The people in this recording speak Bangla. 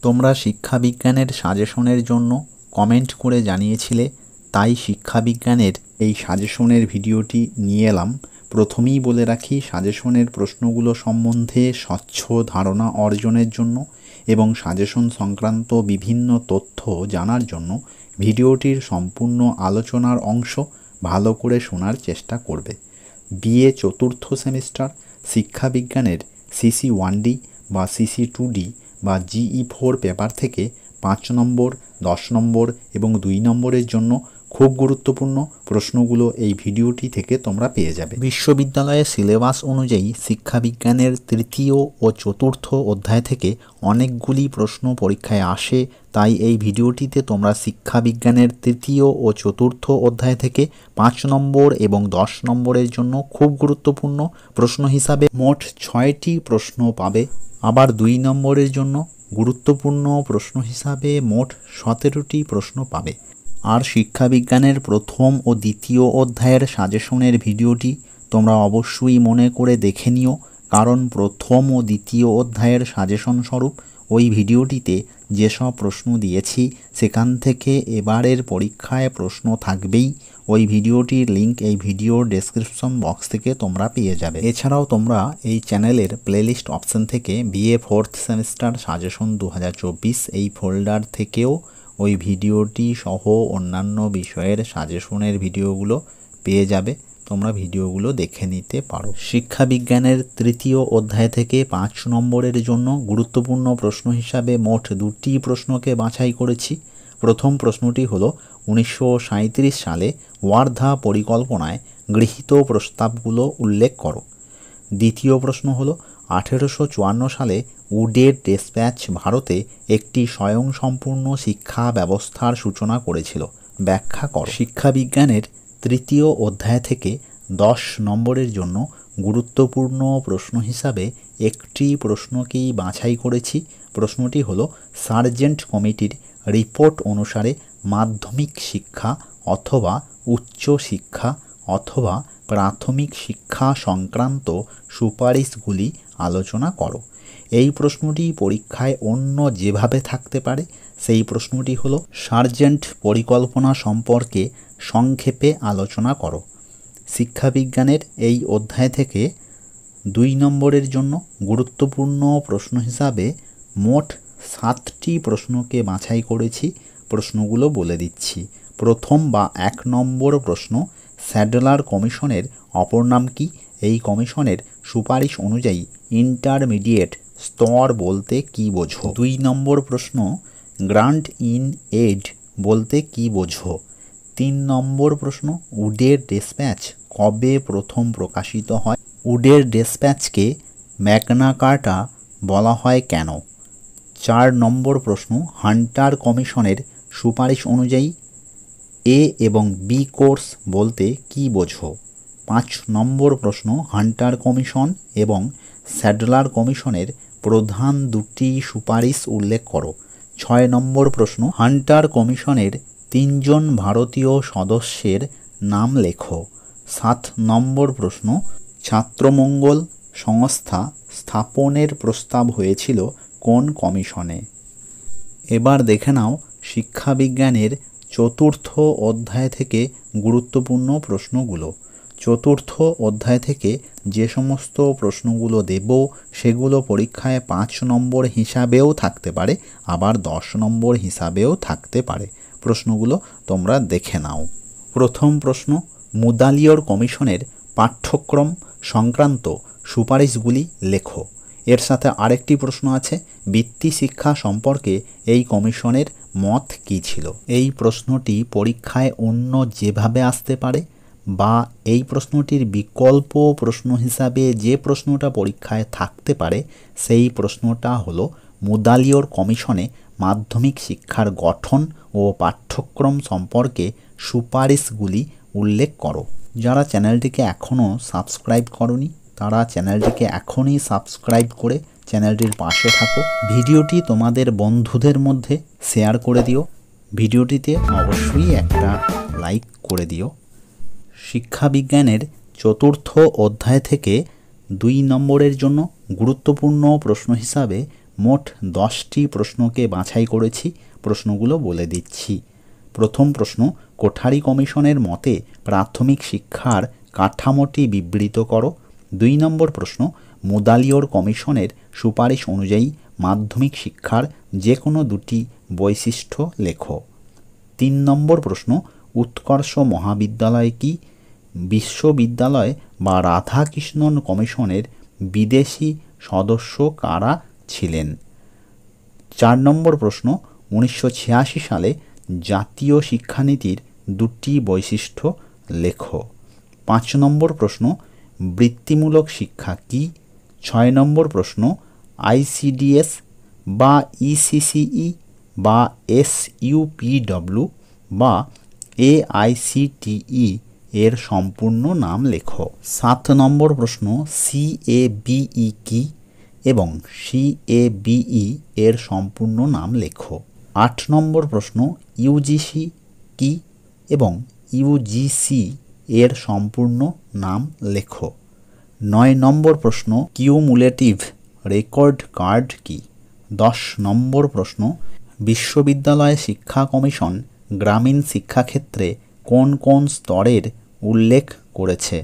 তোমরা শিক্ষাবিজ্ঞানের সাজেশনের জন্য কমেন্ট করে জানিয়েছিলে, তাই শিক্ষাবিজ্ঞানের এই সাজেশনের ভিডিওটি নিয়ে এলাম। প্রথমেই বলে রাখি, সাজেশনের প্রশ্নগুলো সম্বন্ধে স্বচ্ছ ধারণা অর্জনের জন্য এবং সাজেশন সংক্রান্ত বিভিন্ন তথ্য জানার জন্য ভিডিওটির সম্পূর্ণ আলোচনার অংশ ভালো করে শোনার চেষ্টা করবে। বিএ চতুর্থ সেমিস্টার শিক্ষাবিজ্ঞানের সিসি 1D বা সিসি 2D বা জিই 4 পেপার থেকে 5 নম্বর, 10 নম্বর এবং 2 নম্বরের জন্য খুব গুরুত্বপূর্ণ প্রশ্নগুলো এই ভিডিওটি থেকে তোমরা পেয়ে যাবে। বিশ্ববিদ্যালয়ের সিলেবাস অনুযায়ী শিক্ষাবিজ্ঞানের তৃতীয় ও চতুর্থ অধ্যায় থেকে অনেকগুলি প্রশ্ন পরীক্ষায় আসে, তাই এই ভিডিওটিতে তোমরা শিক্ষাবিজ্ঞানের তৃতীয় ও চতুর্থ অধ্যায় থেকে 5 নম্বর এবং 10 নম্বরের জন্য খুব গুরুত্বপূর্ণ প্রশ্ন হিসাবে মোট 6টি প্রশ্ন পাবে। আবার 2 নম্বরের জন্য গুরুত্বপূর্ণ প্রশ্ন হিসাবে মোট 17টি প্রশ্ন পাবে। আর শিক্ষাবিজ্ঞানের প্রথম ও দ্বিতীয় অধ্যায়ের সাজেশনের ভিডিওটি তোমরা অবশ্যই মনে করে দেখে নিও, কারণ প্রথম ও দ্বিতীয় অধ্যায়ের সাজেশন স্বরূপ ওই ভিডিওটিতে যেসব প্রশ্ন দিয়েছি সেখান থেকে এবারের পরীক্ষায় প্রশ্ন থাকবেই। ওই ভিডিওটির লিঙ্ক এই ভিডিওর ডেসক্রিপশন বক্স থেকে তোমরা পেয়ে যাবে। এছাড়াও তোমরা এই চ্যানেলের প্লেলিস্ট অপশন থেকে বিএ ফোর্থ সেমিস্টার সাজেশন 2024 এই ফোল্ডার থেকেও ওই ভিডিওটি সহ অন্যান্য বিষয়ের সাজেশনের ভিডিওগুলো পেয়ে যাবে। তোমরা ভিডিওগুলো দেখে নিতে পারো। শিক্ষাবিজ্ঞানের তৃতীয় অধ্যায় থেকে 5 নম্বরের জন্য গুরুত্বপূর্ণ প্রশ্ন হিসাবে মোট 2টি প্রশ্নকে বাছাই করেছি। প্রথম প্রশ্নটি হলো 1937 সালে ওয়ার্ধা পরিকল্পনায় গৃহীত প্রস্তাবগুলো উল্লেখ করো। দ্বিতীয় প্রশ্ন হলো 1854 সালে উডের ডেসপ্যাচ ভারতে একটি স্বয়ংসম্পূর্ণ শিক্ষা ব্যবস্থার সূচনা করেছিল, ব্যাখ্যা করো। শিক্ষাবিজ্ঞানের তৃতীয় অধ্যায় থেকে 10 নম্বরের জন্য গুরুত্বপূর্ণ প্রশ্ন হিসাবে একটি প্রশ্নকেই বাছাই করেছি। প্রশ্নটি হলো সার্জেন্ট কমিটির রিপোর্ট অনুসারে মাধ্যমিক শিক্ষা অথবা উচ্চ শিক্ষা অথবা প্রাথমিক শিক্ষা সংক্রান্ত সুপারিশগুলি আলোচনা করো। এই প্রশ্নটি পরীক্ষায় অন্য যেভাবে থাকতে পারে সেই প্রশ্নটি হলো সার্জেন্ট পরিকল্পনা সম্পর্কে সংক্ষেপে আলোচনা করো। শিক্ষাবিজ্ঞানের এই অধ্যায় থেকে 2 নম্বরের জন্য গুরুত্বপূর্ণ প্রশ্ন হিসাবে মোট 7টি প্রশ্নকে বাছাই করেছি। প্রশ্নগুলো বলে দিচ্ছি। প্রথম বা 1 নম্বর প্রশ্ন, স্যাডলার কমিশনের অপর নাম কি? এই কমিশনের সুপারিশ অনুযায়ী ইন্টারমিডিয়েট স্তর বলতে কি বোঝো? 2 নম্বর প্রশ্ন, গ্রান্ট ইন এড বলতে কি বোঝো? 3 নম্বর প্রশ্ন, উডের ডেসপ্যাচ কবে প্রথম প্রকাশিত হয়? উডের ডেসপ্যাচকে ম্যাগনা কার্টা বলা হয় কেন? 4 নম্বর প্রশ্ন, হান্টার কমিশনের সুপারিশ অনুযায়ী এ এবং বি কোর্স বলতে কি বোঝো? 5 নম্বর প্রশ্ন, হান্টার কমিশন এবং স্যাডলার কমিশনের প্রধান 2টি সুপারিশ উল্লেখ করো। 6 নম্বর প্রশ্ন, হান্টার কমিশনের 3 জন ভারতীয় সদস্যের নাম লেখো। 7 নম্বর প্রশ্ন, ছাত্রমঙ্গল সংস্থা স্থাপনের প্রস্তাব হয়েছিল কোন কমিশনে? এবার দেখে নাও শিক্ষাবিজ্ঞানের চতুর্থ অধ্যায় থেকে গুরুত্বপূর্ণ প্রশ্নগুলো। চতুর্থ অধ্যায় থেকে যে সমস্ত প্রশ্নগুলো দেব সেগুলো পরীক্ষায় 5 নম্বর হিসাবেও থাকতে পারে, আবার 10 নম্বর হিসাবেও থাকতে পারে। প্রশ্নগুলো তোমরা দেখে নাও। প্রথম প্রশ্ন, মুদালিয়র কমিশনের পাঠ্যক্রম সংক্রান্ত সুপারিশগুলি লেখো। এর সাথে আরেকটি প্রশ্ন আছে, বৃত্তি শিক্ষা সম্পর্কে এই কমিশনের মত কী ছিল? এই প্রশ্নটি পরীক্ষায় অন্য যেভাবে আসতে পারে বা এই প্রশ্নটির বিকল্প প্রশ্ন হিসাবে যে প্রশ্নটা পরীক্ষায় থাকতে পারে সেই প্রশ্নটা হলো মুদালিয়র কমিশনে মাধ্যমিক শিক্ষার গঠন ও পাঠ্যক্রম সম্পর্কে সুপারিশগুলি উল্লেখ করো। যারা চ্যানেলটিকে এখনও সাবস্ক্রাইব করনি তারা চ্যানেলটিকে এখনই সাবস্ক্রাইব করে চ্যানেলটির পাশে থাকো। ভিডিওটি তোমাদের বন্ধুদের মধ্যে শেয়ার করে দিও। ভিডিওটিতে অবশ্যই একটা লাইক করে দিও। শিক্ষাবিজ্ঞানের চতুর্থ অধ্যায় থেকে 2 নম্বরের জন্য গুরুত্বপূর্ণ প্রশ্ন হিসাবে মোট 10টি প্রশ্নকে বাছাই করেছি, প্রশ্নগুলো বলে দিচ্ছি। প্রথম প্রশ্ন, কোঠারি কমিশনের মতে প্রাথমিক শিক্ষার কাঠামোটি বিবৃত করো। 2 নম্বর প্রশ্ন, মুদালিওর কমিশনের সুপারিশ অনুযায়ী মাধ্যমিক শিক্ষার যে কোনো 2টি বৈশিষ্ট্য লেখো। 3 নম্বর প্রশ্ন, উৎকর্ষ মহাবিদ্যালয় কি? বিশ্ববিদ্যালয় বা রাধাকৃষ্ণন কমিশনের বিদেশি সদস্য কারা ছিলেন? 4 নম্বর প্রশ্ন, 1986 সালে জাতীয় শিক্ষানীতির 2টি বৈশিষ্ট্য লেখো। 5 নম্বর প্রশ্ন, বৃত্তিমূলক শিক্ষা কি? 6 নম্বর প্রশ্ন, আইসিডিএস বা ইসিসিই বা এসইউপিডব্লিউ বা এআইসিটিই এর সম্পূর্ণ নাম লেখো। 7 নম্বর প্রশ্ন, সিএবিই কি এবং সিএবিই এর সম্পূর্ণ নাম লেখো। 8 নম্বর প্রশ্ন, ইউজিসি কি এবং ইউজিসি এর সম্পূর্ণ নাম লেখো। 9 নম্বর প্রশ্ন, কিউমুলেটিভ রেকর্ড কার্ড কি? 10 নম্বর প্রশ্ন, বিশ্ববিদ্যালয় শিক্ষা কমিশন গ্রামীণ শিক্ষাক্ষেত্রে কোন কোন স্তরের উল্লেখ করেছে?